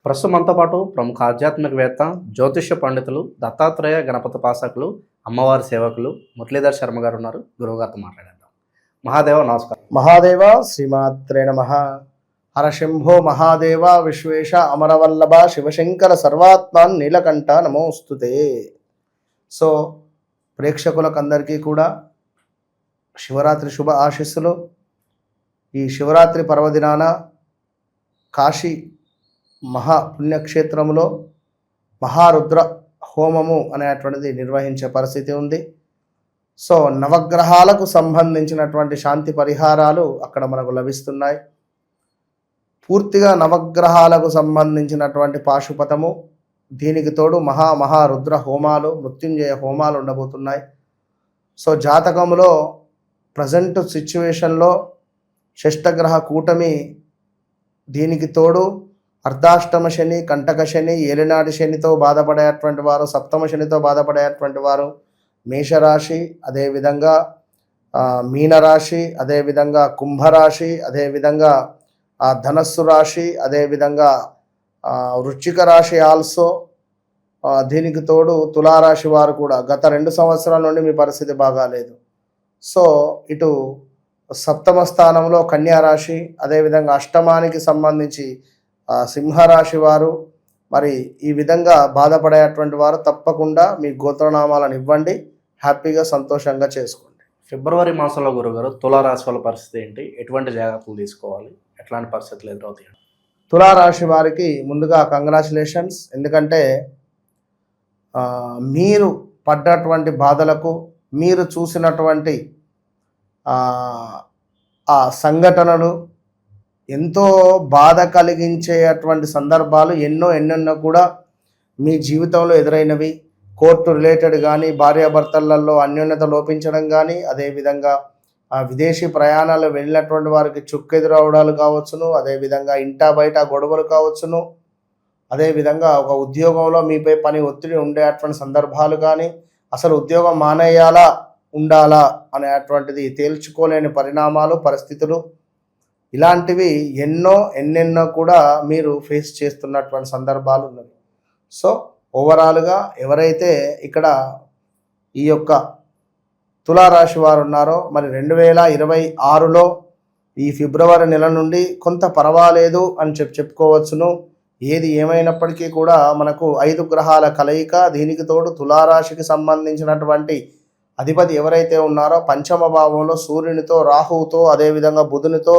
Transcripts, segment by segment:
ప్రస్తుతం మనతో పాటు ప్రముఖ ఆధ్యాత్మికవేత్త, జ్యోతిష్య పండితులు, దత్తాత్రేయ గణపతి పాసకులు, అమ్మవారి సేవకులు మురళీధర్ శర్మ గారు ఉన్నారు. గురువుగారితో మాట్లాడేద్దాం. మహాదేవ నమస్కారం. మహాదేవ శ్రీమాత్రే నమః. హరశంభో మహాదేవ విశ్వేశ అమరవల్లభ శివశంకర సర్వాత్మాన్ నీలకంఠ నమోస్తుతే. సో ప్రేక్షకులకందరికీ కూడా శివరాత్రి శుభ ఆశీస్సులు. ఈ శివరాత్రి పర్వదినాన కాశీ మహాపుణ్యక్షేత్రంలో మహారుద్ర హోమము అనేటువంటిది నిర్వహించే పరిస్థితి ఉంది. సో నవగ్రహాలకు సంబంధించినటువంటి శాంతి పరిహారాలు అక్కడ మనకు లభిస్తున్నాయి. పూర్తిగా నవగ్రహాలకు సంబంధించినటువంటి పాశుపతము, దీనికి తోడు మహారుద్ర హోమాలు, మృత్యుంజయ హోమాలు ఉండబోతున్నాయి. సో జాతకంలో ప్రజెంట్ సిచ్యువేషన్లో షష్టగ్రహ కూటమి, దీనికి తోడు అర్ధాష్టమ శని, కంటక శని, ఏలినాటి శనితో బాధపడేటువంటి వారు, సప్తమ శనితో బాధపడేటువంటి వారు మేషరాశి, అదేవిధంగా మీనరాశి, అదేవిధంగా కుంభరాశి, అదేవిధంగా ధనస్సు రాశి, అదేవిధంగా వృశ్చిక రాశి ఆల్సో. దీనికి తోడు తులారాశి వారు కూడా గత 2 సంవత్సరాల నుండి మీ పరిస్థితి బాగాలేదు. సో ఇటు సప్తమ స్థానంలో కన్యారాశి, అదేవిధంగా అష్టమానికి సంబంధించి సింహరాశి వారు, మరి ఈ విధంగా బాధపడేటువంటి వారు తప్పకుండా మీ గోత్రనామాలను ఇవ్వండి, హ్యాపీగా సంతోషంగా చేసుకోండి. ఫిబ్రవరి మాసంలో గురుగారు తులారాశి వాళ్ళ పరిస్థితి ఏంటి? ఎటువంటి జాగ్రత్తలు తీసుకోవాలి? ఎట్లాంటి పరిస్థితులు ఎదురవుతాయి? తులారాశి వారికి ముందుగా కంగ్రాచులేషన్స్. ఎందుకంటే మీరు పడ్డటువంటి బాధలకు, మీరు చూసినటువంటి ఆ సంఘటనలు ఎంతో బాధ కలిగించేటువంటి సందర్భాలు ఎన్నెన్నో కూడా మీ జీవితంలో ఎదురైనవి. కోర్టు రిలేటెడ్ కానీ, భార్యాభర్తలలో అన్యోన్యత లోపించడం కానీ, అదేవిధంగా విదేశీ ప్రయాణాలు వెళ్ళినటువంటి వారికి చుక్కెదురవడాలు కావచ్చును, అదేవిధంగా ఇంటా బయట గొడవలు కావచ్చును, అదేవిధంగా ఒక ఉద్యోగంలో మీపై పని ఒత్తిడి ఉండేటువంటి సందర్భాలు కానీ, అసలు ఉద్యోగం మానేయాలా ఉండాలా అనేటువంటిది తేల్చుకోలేని పరిణామాలు, పరిస్థితులు, ఇలాంటివి ఎన్నెన్నో కూడా మీరు ఫేస్ చేస్తున్నటువంటి సందర్భాలు ఉన్నవి. సో ఓవరాల్గా ఎవరైతే ఇక్కడ ఈ యొక్క తులారాశి వారు ఉన్నారో, మరి 2026లో ఈ ఫిబ్రవరి నెల నుండి కొంత పర్వాలేదు అని చెప్పుకోవచ్చును. ఏది ఏమైనప్పటికీ కూడా మనకు 5 గ్రహాల కలయిక, దీనికి తోడు తులారాశికి సంబంధించినటువంటి అధిపతి ఎవరైతే ఉన్నారో పంచమ భావంలో సూర్యునితో, రాహువుతో, అదేవిధంగా బుధునితో,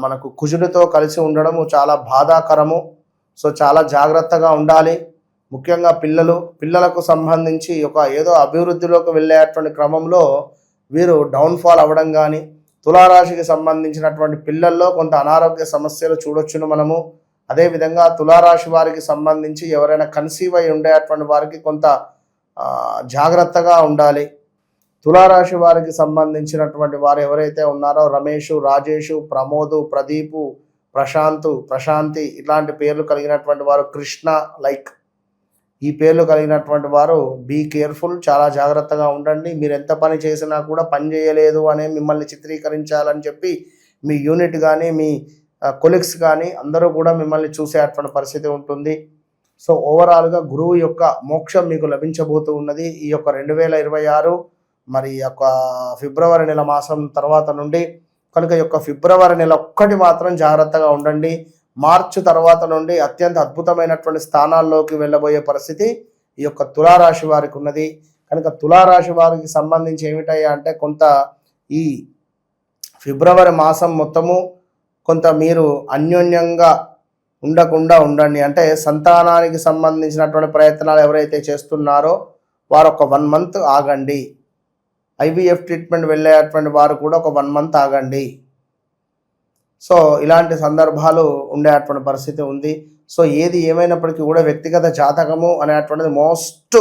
మనకు కుజునితో కలిసి ఉండడము చాలా బాధాకరము. సో చాలా జాగ్రత్తగా ఉండాలి. ముఖ్యంగా పిల్లలకు సంబంధించి ఏదో అభివృద్ధిలోకి వెళ్ళేటువంటి క్రమంలో వీరు డౌన్ఫాల్ అవ్వడం కానీ, తులారాశికి సంబంధించినటువంటి పిల్లల్లో కొంత అనారోగ్య సమస్యలు చూడొచ్చును మనము. అదేవిధంగా తులారాశి వారికి సంబంధించి ఎవరైనా కన్సీవ్ అయి ఉండేటువంటి వారికి కొంత జాగ్రత్తగా ఉండాలి. తులారాశి వారికి సంబంధించినటువంటి వారు ఎవరైతే ఉన్నారో రమేషు, రాజేషు, ప్రమోదు, ప్రదీపు, ప్రశాంతి ఇట్లాంటి పేర్లు కలిగినటువంటి వారు, కృష్ణ లైక్ ఈ పేర్లు కలిగినటువంటి వారు బీ కేర్ఫుల్, చాలా జాగ్రత్తగా ఉండండి. మీరు ఎంత పని చేసినా కూడా పని చేయలేదు అనే మిమ్మల్ని చిత్రీకరించాలని చెప్పి మీ యూనిట్ కానీ, మీ కొలీగ్స్ కానీ అందరూ కూడా మిమ్మల్ని చూసేటువంటి పరిస్థితి ఉంటుంది. సో ఓవరాల్గా గురువు యొక్క మోక్షం మీకు లభించబోతూ ఉన్నది ఈ యొక్క 2026 మరి యొక్క ఫిబ్రవరి నెల మాసం తర్వాత నుండి. కనుక ఈ యొక్క ఫిబ్రవరి నెల ఒక్కటి మాత్రం జాగ్రత్తగా ఉండండి. మార్చి తర్వాత నుండి అత్యంత అద్భుతమైనటువంటి స్థానాల్లోకి వెళ్ళబోయే పరిస్థితి ఈ యొక్క తులారాశి వారికి ఉన్నది. కనుక తులారాశి వారికి సంబంధించి ఏమిటయ్యా అంటే, కొంత ఈ ఫిబ్రవరి మాసం మొత్తము కొంత మీరు అన్యోన్యంగా ఉండకుండా ఉండండి. అంటే సంతానానికి సంబంధించినటువంటి ప్రయత్నాలు ఎవరైతే చేస్తున్నారో వారు ఒక 1 మంత్ ఆగండి. IVF ట్రీట్మెంట్ వెళ్ళేటువంటి వారు కూడా ఒక 1 మంత్ ఆగండి. సో ఇలాంటి సందర్భాలు ఉండేటువంటి పరిస్థితి ఉంది. సో ఏది ఏమైనప్పటికీ కూడా వ్యక్తిగత జాతకము అనేటువంటిది మోస్ట్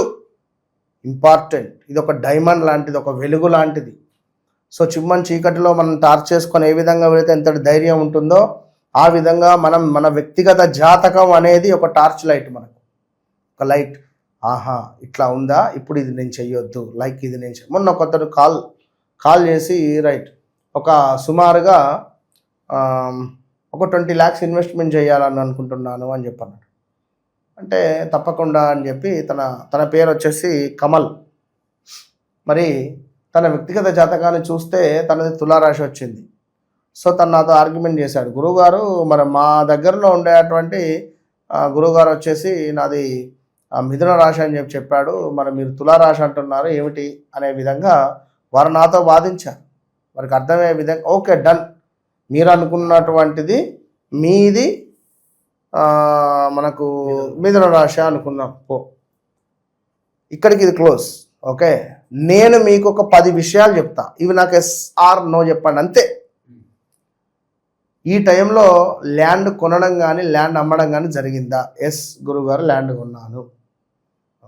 ఇంపార్టెంట్. ఇది ఒక డైమండ్ లాంటిది, ఒక వెలుగు లాంటిది. సో చిమ్మని చీకటిలో మనం టార్చ్ చేసుకొని ఏ విధంగా వెళితే ఎంతటి ధైర్యం ఉంటుందో ఆ విధంగా మన వ్యక్తిగత జాతకం అనేది ఒక టార్చ్ లైట్, మనకు ఒక లైట్. ఇట్లా ఉందా, ఇప్పుడు ఇది నేను చెయ్యొద్దు, లైక్ ఇది నేను మొన్న కొత్తడు కాల్ చేసి రైట్ ఒక సుమారుగా ఒక 20 lakhs ఇన్వెస్ట్మెంట్ చేయాలని అనుకుంటున్నాను అని చెప్పన్నాడు. అంటే తప్పకుండా అని చెప్పి తన పేరు వచ్చేసి కమల్. మరి తన వ్యక్తిగత జాతకాన్ని చూస్తే తనది తులారాశి వచ్చింది. సో తను నాతో ఆర్గ్యుమెంట్ చేశాడు, గురువుగారు మరి మా దగ్గరలో ఉండేటువంటి గురువుగారు వచ్చేసి నాది మిథున రాశి అని చెప్పాడు, మరి మీరు తులారాశి అంటున్నారు ఏమిటి అనే విధంగా వారు నాతో వాదించారు. వారికి అర్థమయ్యే విధంగా ఓకే డన్, మీరు అనుకున్నటువంటిది మీది మనకు మిథున రాశి అనుకున్నాం, ఇక్కడికి ఇది క్లోజ్. ఓకే, నేను మీకు ఒక 10 విషయాలు చెప్తా, ఇవి నాకు ఎస్ ఆర్ నో చెప్పండి అంతే. ఈ టైంలో ల్యాండ్ కొనడం కానీ ల్యాండ్ అమ్మడం కానీ జరిగిందా? ఎస్ గురుగారు ల్యాండ్ కొన్నాను.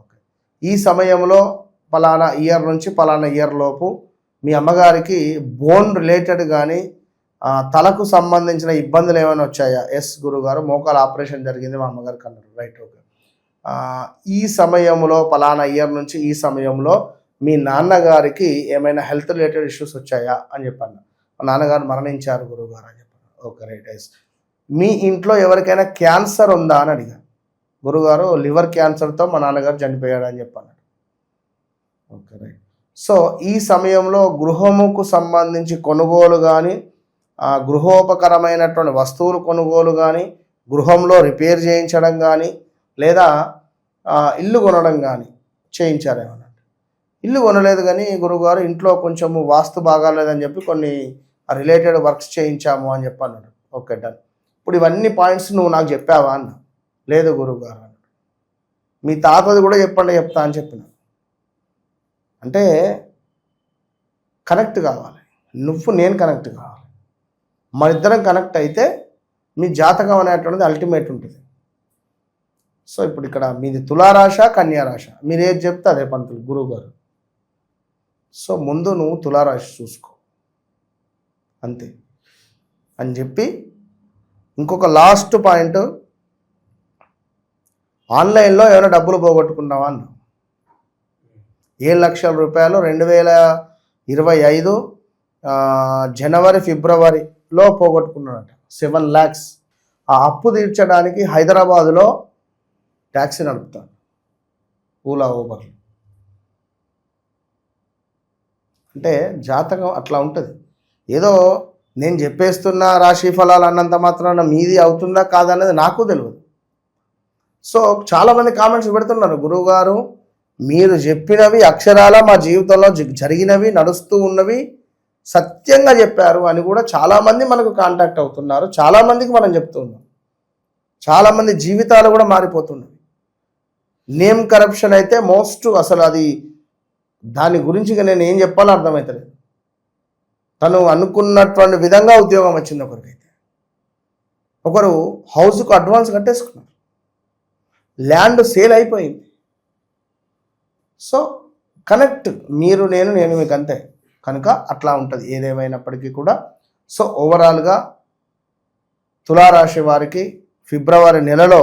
ఓకే, ఈ సమయంలో పలానా ఇయర్ నుంచి పలానా ఇయర్ లోపు మీ అమ్మగారికి బోన్ రిలేటెడ్ కానీ తలకు సంబంధించిన ఇబ్బందులు ఏమైనా వచ్చాయా? ఎస్ గురుగారు మోకాల ఆపరేషన్ జరిగింది మా అమ్మగారికి అన్నారు. Right, okay. ఈ సమయంలో పలానా ఇయర్ నుంచి ఈ సమయంలో మీ నాన్నగారికి ఏమైనా హెల్త్ రిలేటెడ్ ఇష్యూస్ వచ్చాయా అని చెప్పాను. మా నాన్నగారు మరణించారు గురుగారు అని చెప్పాను. Okay right ice. మీ ఇంట్లో ఎవరికైనా క్యాన్సర్ ఉందా అని అడిగాను. గురుగారు లివర్ క్యాన్సర్తో మా నాన్నగారు చనిపోయాడు అని చెప్పాను. Okay right. సో ఈ సమయంలో గృహముకు సంబంధించి కొనుగోలు కానీ గృహోపకరమైనటువంటి వస్తువులు కొనుగోలు కానీ గృహంలో రిపేర్ చేయించడం కానీ లేదా ఇల్లు కొనడం కానీ చేయించారేమన్నా? ఇల్లు కొనలేదు కానీ గురువుగారు ఇంట్లో కొంచెము వాస్తు బాగాలేదని చెప్పి కొన్ని రిలేటెడ్ వర్క్స్ చేయించాము అని చెప్పి అన్నాడు. Okay done. ఇప్పుడు ఇవన్నీ పాయింట్స్ నువ్వు నాకు చెప్పావా అన్న. లేదు గురువుగారు అన్నాడు. మీ తాతది కూడా చెప్తా అని చెప్పిన. అంటే కనెక్ట్ కావాలి, నేను కనెక్ట్ కావాలి, మన ఇద్దరం కనెక్ట్ అయితే మీ జాతకం అనేటువంటిది అల్టిమేట్ ఉంటుంది. సో ఇప్పుడు ఇక్కడ మీది తులారాశ కన్యారాశ, మీరు ఏది చెప్తే అదే పంతులు గురువు గారు. సో ముందు నువ్వు తులారాశి చూసుకో అంతే అని చెప్పి ఇంకొక లాస్ట్ పాయింట్, ఆన్లైన్లో ఏమైనా డబ్బులు పోగొట్టుకున్నావా అన్న. 7 లక్షల రూపాయలు 2025 జనవరి ఫిబ్రవరిలో పోగొట్టుకున్నాడట. 7 lakhs. ఆ అప్పు తీర్చడానికి హైదరాబాదులో ట్యాక్సీ నడుపుతాను, ఓలా ఊబర్. అంటే జాతకం అట్లా ఉంటుంది. ఏదో నేను చెప్పేస్తున్న రాశి ఫలాలు అన్నంత మాత్రాన మీది అవుతుందా కాదనేది నాకు తెలియదు. సో చాలామంది కామెంట్స్ పెడుతున్నారు, గురువుగారు మీరు చెప్పినవి అక్షరాల మా జీవితంలో జరిగినవి నడుస్తూ ఉన్నవి సత్యంగా చెప్పారు అని కూడా చాలామంది మనకు కాంటాక్ట్ అవుతున్నారు. చాలామందికి మనం చెప్తున్నాం. చాలామంది జీవితాలు కూడా మారిపోతున్నవి. నేమ్ కరప్షన్ అయితే మోస్ట్, అసలు అది దాని గురించి నేను ఏం చెప్పాలో అర్థమవుతలేదు. తను అనుకున్నటువంటి విధంగా ఉద్యోగం వచ్చింది ఒకరికైతే, ఒకరు హౌస్కు అడ్వాన్స్ కట్టేసుకున్నారు, ల్యాండ్ సేల్ అయిపోయింది. సో కనెక్ట్ మీరు నేను మీకు అంతే కనుక అట్లా ఉంటుంది ఏదేమైనప్పటికీ కూడా. సో ఓవరాల్గా తులారాశి వారికి ఫిబ్రవరి నెలలో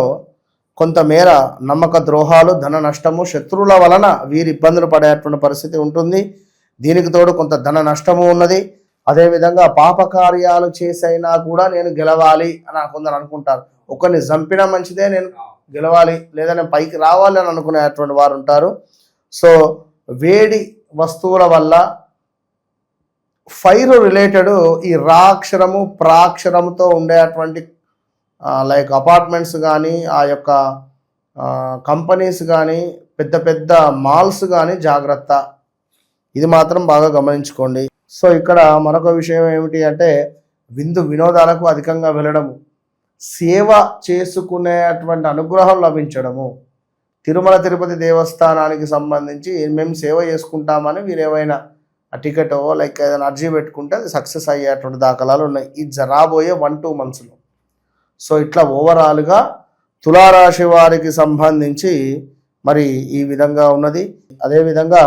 కొంతమేర నమ్మక ద్రోహాలు, ధన నష్టము, శత్రువుల వలన వీరి ఇబ్బందులు పడేటువంటి పరిస్థితి ఉంటుంది. దీనికి తోడు కొంత ధన నష్టము ఉన్నది. అదేవిధంగా పాపకార్యాలు చేసైనా కూడా నేను గెలవాలి అని కొందరు అనుకుంటారు. ఒకరిని చంపినా మంచిదే, నేను గెలవాలి లేదా నేను పైకి రావాలి అని అనుకునేటువంటి వారు ఉంటారు. సో వేడి వస్తువుల వల్ల ఫైర్ రిలేటెడ్ ఈ రా అక్షరము ప్రాక్షరముతో ఉండేటువంటి లైక్ అపార్ట్మెంట్స్ కానీ ఆ యొక్క కంపెనీస్ కానీ పెద్ద పెద్ద మాల్స్ కానీ జాగ్రత్త, ఇది మాత్రం బాగా గమనించుకోండి. సో ఇక్కడ మరొక విషయం ఏమిటి అంటే విందు వినోదాలకు అధికంగా వెళ్ళడము, సేవ చేసుకునేటువంటి అనుగ్రహం లభించడము. తిరుమల తిరుపతి దేవస్థానానికి సంబంధించి మేము సేవ చేసుకుంటామని మీరు ఏమైనా టికెట్ లైక్ ఏదైనా అర్జీ పెట్టుకుంటే అది సక్సెస్ అయ్యేటువంటి దాఖలాలు ఉన్నాయి ఇది రాబోయే 1-2 monthsలో. సో ఇట్లా ఓవరాల్గా తులారాశి వారికి సంబంధించి మరి ఈ విధంగా ఉన్నది. అదేవిధంగా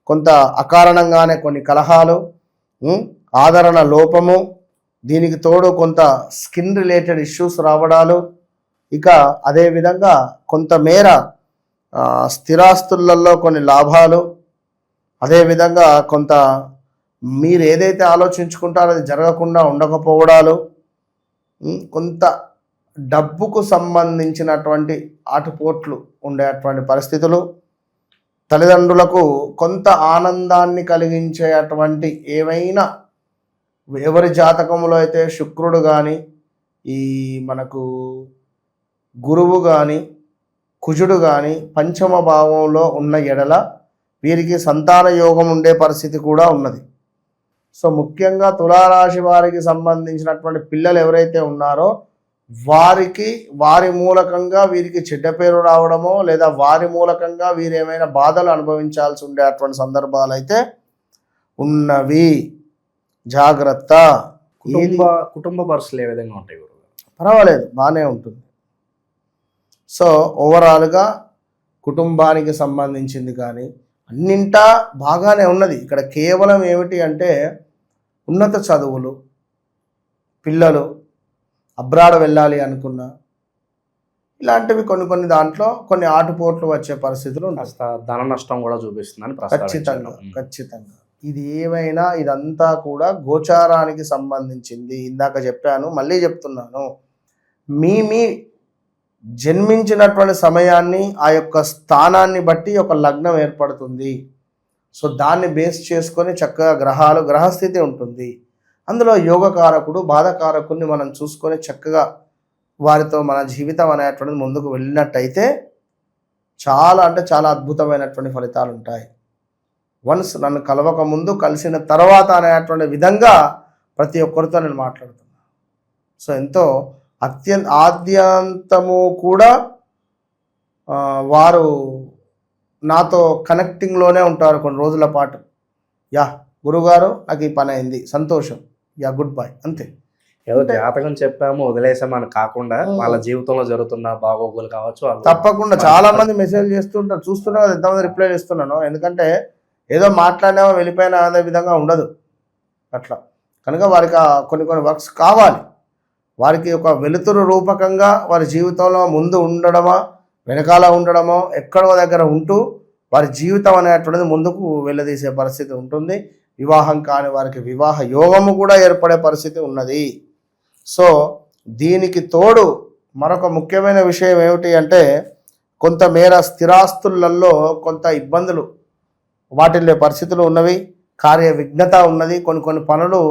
కొంత అకారణంగానే కొన్ని కలహాలు, ఆదరణ లోపము, దీనికి తోడు కొంత స్కిన్ రిలేటెడ్ ఇష్యూస్ రావడాలు, ఇక అదేవిధంగా కొంతమేర స్థిరాస్తులలో కొన్ని లాభాలు, అదేవిధంగా కొంత మీరు ఏదైతే ఆలోచించుకుంటారో అది జరగకుండా ఉండకపోవడాలు, కొంత డబ్బుకు సంబంధించినటువంటి ఆటుపోట్లు ఉండేటువంటి పరిస్థితులు, తల్లిదండ్రులకు కొంత ఆనందాన్ని కలిగించేటువంటి ఏవైనా ఎవరి జాతకంలో అయితే శుక్రుడు కానీ ఈ మనకు గురువు కానీ కుజుడు కానీ పంచమ భావంలో ఉన్న ఎడల వీరికి సంతాన యోగం ఉండే పరిస్థితి కూడా ఉన్నది. సో ముఖ్యంగా తులారాశి వారికి సంబంధించినటువంటి పిల్లలు ఎవరైతే ఉన్నారో వారి మూలకంగా వీరికి చెడ్డ పేరు రావడమో లేదా వారి మూలకంగా వీరు ఏమైనా బాధలు అనుభవించాల్సి ఉండేటువంటి సందర్భాలు అయితే ఉన్నవి. జాగ్రత్త. కుటుంబ పరిస్థితులు ఏ విధంగా ఉంటాయి గురువు? పర్వాలేదు, బాగానే ఉంటుంది. సో ఓవరాల్గా కుటుంబానికి సంబంధించింది కానీ అన్నింటా బాగానే ఉన్నది. ఇక్కడ కేవలం ఏమిటి అంటే ఉన్నత చదువులు, పిల్లలు అబ్రాడ్ వెళ్ళాలి అనుకున్నా ఇలాంటివి కొన్ని దాంట్లో కొన్ని ఆటుపోట్లు వచ్చే పరిస్థితులు ఉంటాయి. ధన నష్టం కూడా చూపిస్తుందని ఖచ్చితంగా ఇది ఏమైనా ఇదంతా కూడా గోచారానికి సంబంధించింది. ఇందాక చెప్పాను, మళ్ళీ చెప్తున్నాను, మీ జన్మించినటువంటి సమయాన్ని ఆ యొక్క స్థానాన్ని బట్టి ఒక లగ్నం ఏర్పడుతుంది. సో దాన్ని బేస్ చేసుకొని చక్కగా గ్రహస్థితి ఉంటుంది. అందులో యోగకారకుడు బాధకారకుడిని మనం చూసుకొని చక్కగా వారితో మన జీవితం అనేటువంటిది ముందుకు వెళ్ళినట్టయితే చాలా అంటే చాలా అద్భుతమైనటువంటి ఫలితాలు ఉంటాయి. వన్స్ నన్ను కలవక ముందు కలిసిన తర్వాత అనేటువంటి విధంగా ప్రతి ఒక్కరితో నేను మాట్లాడుతున్నాను. సో ఎంతో ఆద్యంతము కూడా వారు నాతో కనెక్టింగ్లోనే ఉంటారు కొన్ని రోజుల పాటు. యా గురుగారు నాకు ఈ పని అయింది, సంతోషం, యా గుడ్ బై, అంతే. ఏదో జాతకం చెప్పాము వదిలేసామని కాకుండా వాళ్ళ జీవితంలో జరుగుతున్న బాగోగులు కావచ్చు. తప్పకుండా చాలా మంది మెసేజ్ చేస్తుంటారు, చూస్తున్నా కదా ఎంతమంది రిప్లై చేస్తున్నాను. ఎందుకంటే ఏదో మాట్లాడినామో వెళ్ళిపోయినా అనే విధంగా ఉండదు అట్లా. కనుక వారికి కొన్ని వర్క్స్ కావాలి. వారికి ఒక వెలుతురు రూపకంగా వారి జీవితంలో ముందు ఉండడమా వెనకాల ఉండడమో ఎక్కడో దగ్గర ఉంటూ వారి జీవితం అనేటువంటిది ముందుకు వెళ్ళదీసే పరిస్థితి ఉంటుంది. వివాహం కాని వారికి వివాహ యోగము కూడా ఏర్పడే పరిస్థితి ఉన్నది. సో దీనికి తోడు మరొక ముఖ్యమైన విషయం ఏమిటి అంటే కొంతమేర స్థిరాస్తులలో కొంత ఇబ్బందులు వాటిల్లే పరిస్థితులు ఉన్నవి. కార్య విఘ్నత ఉన్నది. కొన్ని పనులు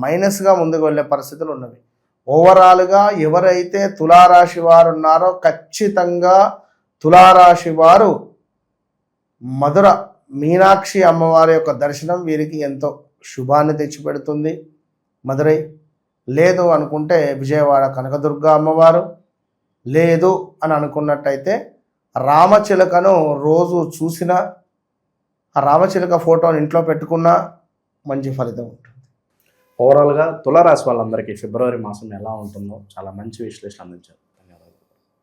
మైనస్గా ముందుకు వెళ్ళే పరిస్థితులు ఉన్నవి. ఓవరాల్గా ఎవరైతే తులారాశి వారు ఉన్నారో ఖచ్చితంగా తులారాశి వారు మధుర మీనాక్షి అమ్మవారి యొక్క దర్శనం వీరికి ఎంతో శుభాన్ని తెచ్చిపెడుతుంది. మధురై లేదు అనుకుంటే విజయవాడ కనకదుర్గ అమ్మవారు, లేదు అని అనుకున్నట్టయితే రామచిలకను రోజు చూసినా ఆ రామచిలక ఫోటోని ఇంట్లో పెట్టుకున్నా మంచి ఫలితం ఉంటుంది. ఓవరాల్గా తులారాశి వాళ్ళందరికీ ఫిబ్రవరి మాసం ఎలా ఉంటుందో చాలా మంచి విశ్లేషణ అందించారు.